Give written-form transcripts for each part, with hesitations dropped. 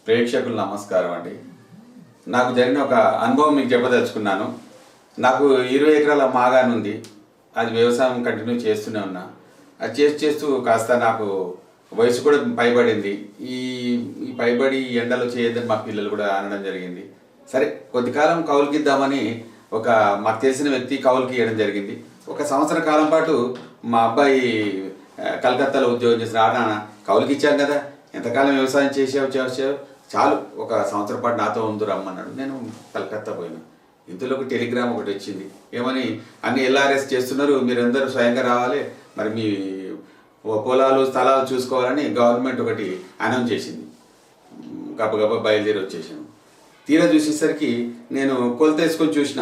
ప్రేక్షకులు నమస్కారం అండి. నాకు జరిగిన ఒక అనుభవం మీకు చెప్పదలుచుకున్నాను. నాకు 20 ఎకరాల మాగాని ఉంది. అది వ్యవసాయం కంటిన్యూ చేస్తూనే ఉన్నా. అది చేస్తూ కాస్త నాకు వయసు కూడా పైబడింది. ఈ ఈ పైబడి ఎండలో చేయొద్దని మా పిల్లలు కూడా అనడం జరిగింది. సరే కొద్ది కాలం కౌలుకిద్దామని మాకు తెలిసిన వ్యక్తి కౌలుకి ఇవ్వడం జరిగింది. ఒక సంవత్సర కాలం పాటు మా అబ్బాయి కలకత్తాలో ఉద్యోగం చేసిన నాన్న కౌలుకి ఇచ్చాం కదా, ఎంతకాలం వ్యవసాయం చేసావు చాలు, ఒక సంవత్సరం పాటు నాతో ఉండు రమ్మన్నాడు. నేను కలకత్తా పోయినా. ఇందులో ఒక టెలిగ్రామ్ ఒకటి వచ్చింది. ఏమని, అన్ని ఎల్ఆర్ఎస్ చేస్తున్నారు, మీరందరూ స్వయంగా రావాలి, మరి మీ పొలాలు స్థలాలు చూసుకోవాలని గవర్నమెంట్ ఒకటి అనౌన్స్ చేసింది. గబగబా బయలుదేరి వచ్చేసాను. తీరా చూసేసరికి నేను కొలత వేసుకొని చూసిన,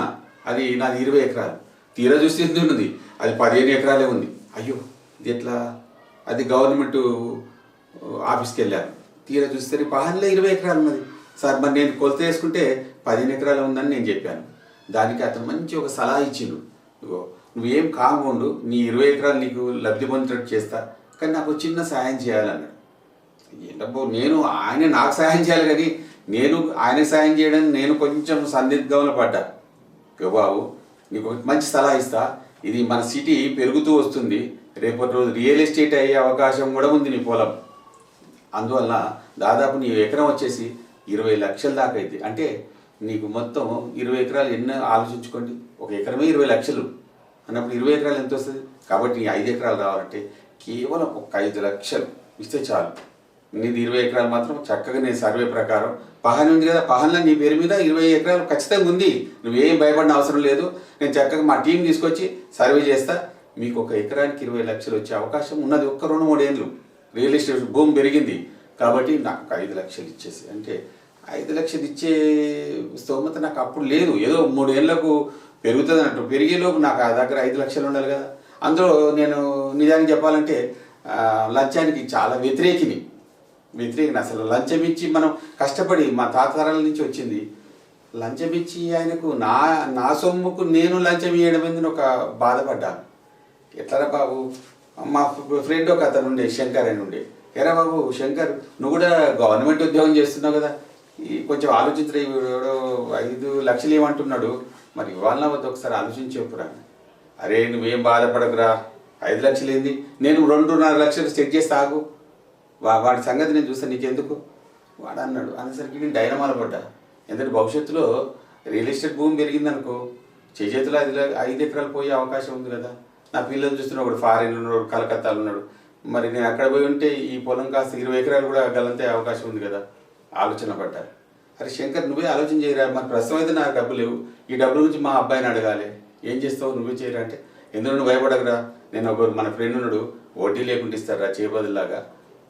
అది నాది 20 ఎకరాలు. తీరా చూస్తే ఎంత ఉన్నది, అది 15 ఎకరాలే ఉంది. అయ్యో ఇది ఎట్లా? అది గవర్నమెంట్ ఆఫీస్కి వెళ్ళాను. తీరా చూస్తే పహన్లో 20 ఎకరాలు ఉన్నది. సార్ మరి నేను కొలత వేసుకుంటే 15 ఎకరాలు ఉందని నేను చెప్పాను. దానికి అతను మంచి ఒక సలహా ఇచ్చిండు. నువ్వేం కాంపౌండ్, నీ 20 ఎకరాలు నీకు లబ్ధి పొందేటట్టు చేస్తా, కానీ నాకు చిన్న సాయం చేయాలన్నాడు. ఏంటబ్బో, నేను ఆయన నాకు సాయం చేయాలి కానీ నేను ఆయన సాయం చేయడానికి నేను కొంచెం సందిగ్ధంలో పడ్డా. బాబు నీకు ఒక మంచి సలహా ఇస్తా, ఇది మన సిటీ పెరుగుతూ వస్తుంది, రేపటి రోజు రియల్ ఎస్టేట్ అయ్యే అవకాశం కూడా ఉంది నీ పొలం. అందువల్ల దాదాపు నీ ఎకరం వచ్చేసి 20 లక్షల దాకా అయింది. అంటే నీకు మొత్తం 20 ఎకరాలు ఎన్నో ఆలోచించుకోండి, ఒక ఎకరమే 20 లక్షలు అన్నప్పుడు 20 ఎకరాలు ఎంత వస్తుంది? కాబట్టి నీ 5 ఎకరాలు రావాలంటే కేవలం ఒక 5 లక్షలు ఇస్తే చాలు. నీది 20 ఎకరాలు మాత్రం చక్కగా నేను సర్వే ప్రకారం పహన్ ఉంది కదా, పహన్లో నీ పేరు మీద 20 ఎకరాలు ఖచ్చితంగా ఉంది, నువ్వేం భయపడిన అవసరం లేదు. నేను చక్కగా మా టీం తీసుకొచ్చి సర్వే చేస్తా, మీకు ఒక ఎకరానికి 20 లక్షలు వచ్చే అవకాశం ఉన్నది. ఒక్క 2-3 ఏళ్ళు రియల్ ఎస్టేట్ భూమి పెరిగింది కాబట్టి నాకు 5 లక్షలు ఇచ్చేసి, అంటే 5 లక్షలు ఇచ్చే స్తోమత నాకు అప్పుడు లేదు. ఏదో 3 ఏళ్లకు పెరుగుతుంది అన్నట్టు, పెరిగేలోపు నాకు ఆ దగ్గర 5 లక్షలు ఉండాలి కదా. అందులో నేను నిజానికి చెప్పాలంటే లంచానికి చాలా వ్యతిరేకిని. అసలు లంచం ఇచ్చి మనం కష్టపడి మా తాతతరాల నుంచి వచ్చింది. లంచం ఇచ్చి ఆయనకు నా సొమ్ముకు నేను లంచం ఇవ్వడం మీద ఒక బాధపడ్డాను. ఎట్లరా బాబు, మా ఫ్రెండ్ ఒక అతను ఉండే, శంకర్ అని ఉండే. ఎరా బాబు శంకర్, నువ్వు కూడా గవర్నమెంట్ ఉద్యోగం చేస్తున్నావు కదా, కొంచెం ఆలోచించరా, 5 లక్షలు ఏమంటున్నాడు, మరి ఇవాళ వద్ద ఒకసారి ఆలోచించి చెప్పురా. అరే నువ్వేం బాధపడకురా, 5 లక్షలు ఏంది, నేను 2.5 లక్షలు సెట్ చేసి ఆగు, వాడి సంగతి నేను చూస్తాను, నీకెందుకు వాడు అన్నాడు. అనేసరికి నేను డైనమాల పడ్డా. ఎందుకంటే భవిష్యత్తులో రియల్ ఎస్టేట్ భూమి పెరిగిందనుకో చేతులు 5 ఎకరాలు పోయే అవకాశం ఉంది కదా. నా పిల్లలు చూస్తున్నా, ఒకడు ఫారిన్ ఉన్నాడు, కలకత్తాలో ఉన్నాడు, మరి నేను అక్కడ పోయి ఉంటే ఈ పొలం కాస్త 20 ఎకరాలు కూడా గలంతే అవకాశం ఉంది కదా. ఆలోచన పడ్డారు. అరే శంకర్ నువ్వే ఆలోచన చేయరా, మరి ప్రస్తుతం అయితే నాకు డబ్బు లేవు, ఈ డబ్బుల గురించి మా అబ్బాయిని అడగాలి, ఏం చేస్తావు నువ్వే చేయరా అంటే, ఎందుకు నువ్వు భయపడకురా, నేను మన ఫ్రెండ్ ఉన్నాడు వడ్డీ లేకుండా ఇస్తారా చేయబదులాగా,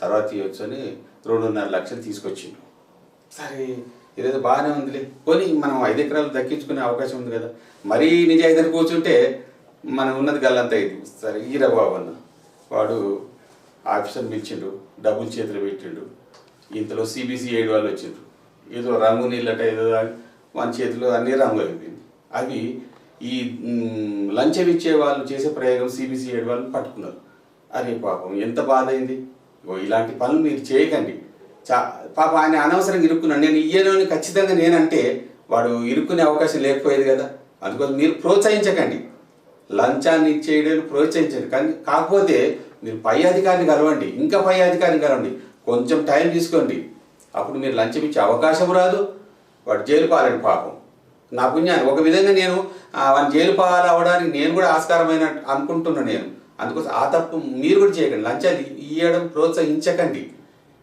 తర్వాత ఇవ్వచ్చు అని 2.5 లక్షలు తీసుకొచ్చిండు. సరే ఇదేదో బాగానే ఉందిలే, పోనీ మనం 5 ఎకరాలు దక్కించుకునే అవకాశం ఉంది కదా, మరీ నిజాయితీ కూర్చుంటే మనం ఉన్నది గల్లంత అయింది. సరే ఈరా బాబు అన్న, వాడు ఆఫీసర్ పిలిచిండు, డబ్బులు చేతులు పెట్టిండు. ఇంతలో CBC 7 వాళ్ళు వచ్చిండ్రు, ఏదో రంగు నీళ్ళట ఏదో మన చేతిలో అన్ని రంగులు అయిపోయింది. అవి ఈ లంచం ఇచ్చే వాళ్ళు చేసే ప్రయోగం CBC 7 వాళ్ళు పట్టుకున్నారు. అరే పాపం ఎంత బాధ అయింది. ఇలాంటి పనులు మీరు చేయకండి. పాపం ఆయన అనవసరంగా ఇరుక్కున్నాడు. నేను ఇయ్యను ఖచ్చితంగా నేనంటే వాడు ఇరుక్కునే అవకాశం లేకపోయేది కదా. అందుకోసం మీరు ప్రోత్సహించకండి, లంచాన్ని ఇచ్చేయడం ప్రోత్సహించండి. కానీ కాకపోతే మీరు పై అధికారిని కలవండి, ఇంకా పై అధికారిని కలవండి, కొంచెం టైం తీసుకోండి. అప్పుడు మీరు లంచం ఇచ్చే అవకాశం రాదు, వాడు జైలు పాలండి. పాపం నా పుణ్యాన్ని ఒక విధంగా నేను వాడిని జైలు పాలు అవ్వడానికి నేను కూడా ఆస్కారమైన అనుకుంటున్నాను నేను. అందుకోసం ఆ తప్పు మీరు కూడా చేయకండి. లంచాలు ఇవ్వడం ప్రోత్సహించకండి.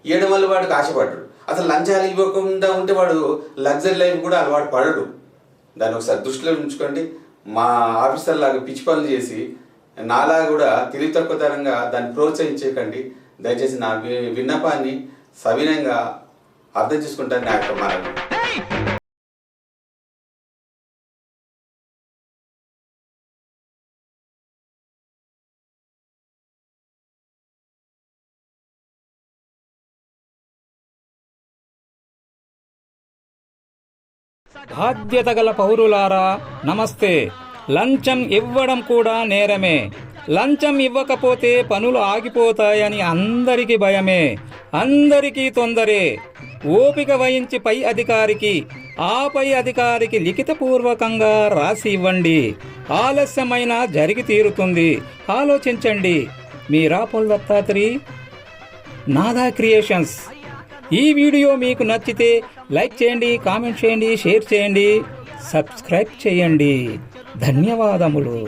ఇవ్వడం వల్ల వాడికి ఆశపడ్డాడు. అసలు లంచాలు ఇవ్వకుండా ఉంటే వాడు లగ్జరీ లైఫ్ కూడా అలవాటు పడడు. దాన్ని ఒకసారి దృష్టిలో ఉంచుకోండి. మా ఆఫీసర్ లాగా పిచ్చి పనులు చేసి నాలా కూడా తెలివి తక్కువతరంగా దాన్ని ప్రోత్సహించకండి. దయచేసి నా విన్నపాన్ని సవినయంగా అర్థం చేసుకుంటాను. నా యొక్క మనవి. బాధ్యత గల పౌరులారా నమస్తే. లంచం ఇవ్వడం కూడా నేరమే. లంచం ఇవ్వకపోతే పనులు ఆగిపోతాయని అందరికీ భయమే, అందరికీ తొందరే. ఓపిక వహించి పై అధికారికి పై అధికారికి లిఖితపూర్వకంగా రాసి ఇవ్వండి. ఆలస్యమైన జరిగి తీరుతుంది. ఆలోచించండి. మీ రాపోల్ దత్తాత్రి, నాదా క్రియేషన్స్. ఈ వీడియో మీకు నచ్చితే లైక్ చేయండి, కామెంట్ చేయండి, షేర్ చేయండి, సబ్స్క్రైబ్ చేయండి. ధన్యవాదములు.